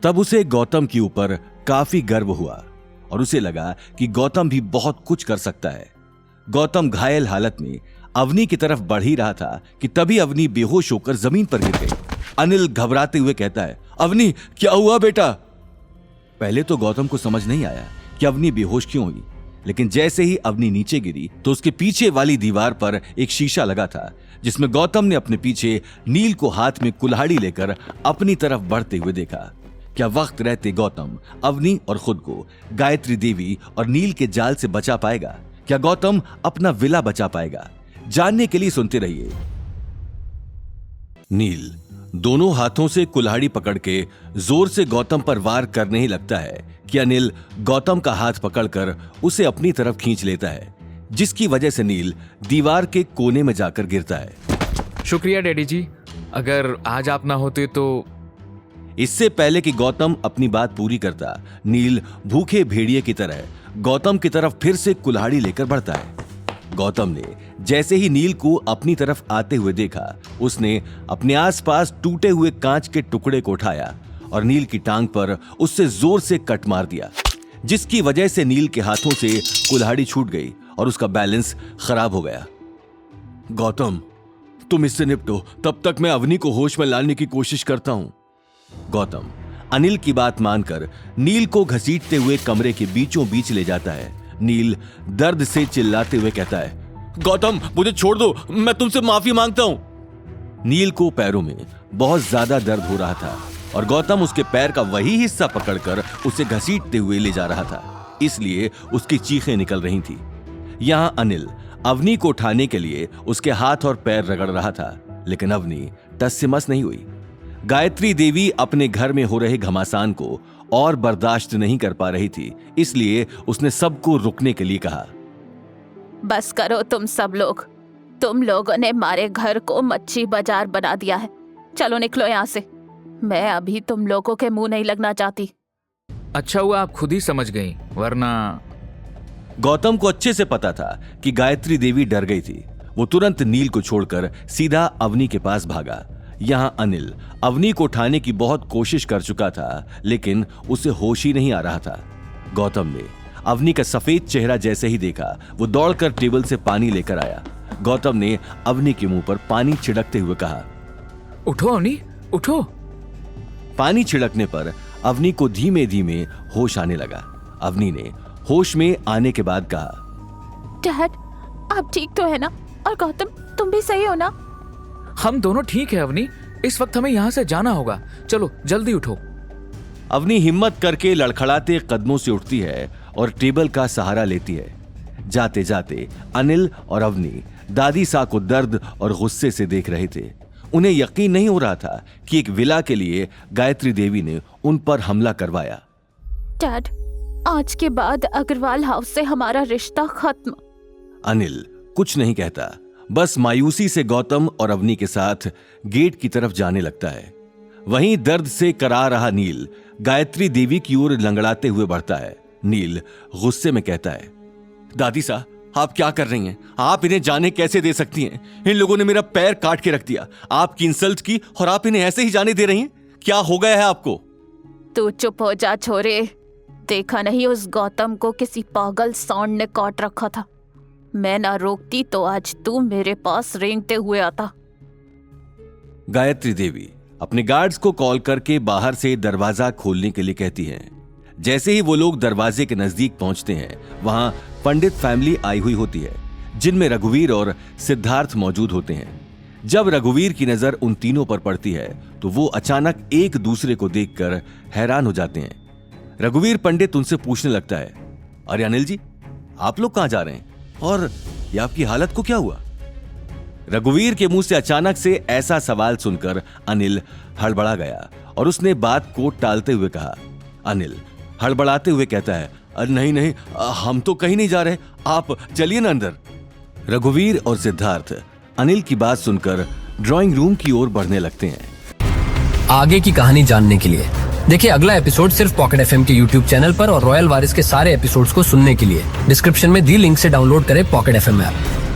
तब उसे गौतम के ऊपर काफी गर्व हुआ और उसे लगा कि गौतम भी बहुत कुछ कर सकता है। गौतम घायल हालत में अवनी की तरफ बढ़ ही रहा था कि तभी अवनी बेहोश होकर जमीन पर गिर गई। अनिल घबराते हुए कहता है, अवनी क्या हुआ बेटा? पहले तो गौतम को समझ नहीं आया कि अवनी बेहोश क्यों हुई, लेकिन जैसे ही अवनी नीचे गिरी तो उसके पीछे वाली दीवार पर एक शीशा लगा था जिसमें गौतम ने अपने पीछे नील को हाथ में कुल्हाड़ी लेकर अपनी तरफ बढ़ते हुए देखा। क्या वक्त रहते गौतम अवनी और खुद को गायत्री देवी और नील के जाल से बचा पाएगा? क्या गौतम अपना विला बचा पाएगा? जानने के लिए सुनते रहिए। नील दोनों हाथों से कुल्हाड़ी पकड़ के जोर से गौतम पर वार करने ही लगता है कि अनिल गौतम का हाथ पकड़कर उसे अपनी तरफ खींच लेता है, जिसकी वजह से नील दीवार के कोने में जाकर गिरता है। शुक्रिया डैडी जी, अगर आज आप ना होते तो। इससे पहले कि गौतम अपनी बात पूरी करता, नील भूखे भेड़िए की तरह गौतम की तरफ फिर से कुल्हाड़ी लेकर बढ़ता है। गौतम ने जैसे ही नील को अपनी तरफ आते हुए देखा, उसने अपने आसपास टूटे हुए कांच के टुकड़े को उठाया और नील की टांग पर उससे जोर से कट मार दिया, जिसकी वजह से नील के हाथों से कुल्हाड़ी छूट गई और उसका बैलेंस खराब हो गया। गौतम तुम इससे निपटो, तब तक मैं अवनी को होश में लाने की कोशिश करता हूं। गौतम अनिल की बात मानकर नील को घसीटते हुए कमरे के बीचों बीच ले जाता है। नील दर्द से चिल्लाते हुए कहता है, गौतम मुझे छोड़ दो, मैं तुमसे माफी मांगता हूं। नील को पैरों में बहुत ज्यादा दर्द हो रहा था और गौतम उसके पैर का वही हिस्सा पकड़कर उसे घसीटते हुए ले जा रहा था, इसलिए उसकी चीखें निकल रही थी। यहां अनिल अवनी को उठाने के लिए उसके हाथ और पैर रगड़ रहा था, लेकिन अवनी टस से मस नहीं हुई। गायत्री देवी अपने घर में हो रहे घमासान को और बर्दाश्त नहीं कर पा रही थी, इसलिए उसने सबको रुकने के लिए कहा, बस करो तुम लोगों ने हमारे घर को मच्छी बाजार बना दिया है। चलो निकलो यहाँ से, मैं अभी तुम लोगों के मुंह नहीं लगना चाहती। अच्छा हुआ आप खुद ही समझ गई, वरना। गौतम को अच्छे से पता था कि गायत्री देवी डर गई थी। वो तुरंत नील को छोड़कर सीधा अवनी के पास भागा। यहां अनिल अवनी को उठाने की बहुत कोशिश कर चुका था, लेकिन उसे होश ही नहीं आ रहा था। गौतम ने अवनी का सफेद चेहरा जैसे ही देखा, वो दौड़कर टेबल से पानी लेकर आया। गौतम ने अवनी के मुंह पर पानी छिड़कते हुए कहा, उठो अवनी उठो। पानी छिड़कने पर अवनी को धीमे धीमे होश आने लगा। अवनी ने होश में आने के बाद कहा, डैड आप ठीक तो है ना? और गौतम तुम भी सही हो ना? हम दोनों ठीक है अवनी, इस वक्त हमें यहाँ से जाना होगा, चलो जल्दी उठो। अवनी हिम्मत करके लड़खड़ाते कदमों से उठती है और टेबल का सहारा लेती है। जाते जाते अनिल और अवनी दादी सा को दर्द और गुस्से से देख रहे थे। उन्हें यकीन नहीं हो रहा था कि एक विला के लिए गायत्री देवी ने उन पर हमला करवाया। डैड आज के बाद अग्रवाल हाउस से हमारा रिश्ता खत्म। अनिल कुछ नहीं कहता, बस मायूसी से गौतम और अवनी के साथ गेट की तरफ जाने लगता है। वहीं दर्द से करा रहा नील गायत्री देवी की ओर लंगड़ाते हुए बढ़ता है। नील गुस्से में कहता है, दादी सा आप क्या कर रही हैं? आप इन्हें जाने कैसे दे सकती हैं? इन लोगों ने मेरा पैर काट के रख दिया, आपकी इंसल्ट की और आप इन्हें ऐसे ही जाने दे रही हैं? क्या हो गया है आपको? तू चुप हो जा छोरे, देखा नहीं उस गौतम को किसी पागल सांड ने काट रखा था। मैं ना रोकती तो आज तू मेरे पास रेंगते हुए आता। गायत्री देवी अपने गार्ड्स को कॉल करके बाहर से दरवाजा खोलने के लिए कहती हैं। जैसे ही वो लोग दरवाजे के नजदीक पहुंचते हैं, वहां पंडित फैमिली आई हुई होती है, जिनमें रघुवीर और सिद्धार्थ मौजूद होते हैं। जब रघुवीर की नजर उन तीनों पर पड़ती है तो वो अचानक एक दूसरे को देखकर हैरान हो जाते हैं। रघुवीर पंडित उनसे पूछने लगता है, अरे अनिल जी आप लोग कहां जा रहे हैं और ये आपकी हालत को क्या हुआ? रघुवीर के मुंह से अचानक से ऐसा सवाल सुनकर अनिल हड़बड़ा गया और उसने बात को टालते हुए कहा। अनिल हड़बड़ाते हुए कहता है, नहीं नहीं हम तो कहीं नहीं जा रहे, आप चलिए ना अंदर। रघुवीर और सिद्धार्थ अनिल की बात सुनकर ड्राइंग रूम की ओर बढ़ने लगते हैं। आगे की कहानी जानने के लिए देखिए अगला एपिसोड सिर्फ पॉकेट एफएम के यूट्यूब चैनल पर और रॉयल वारिस के सारे एपिसोड्स को सुनने के लिए डिस्क्रिप्शन में दी लिंक से डाउनलोड करें पॉकेट एफएम ऐप।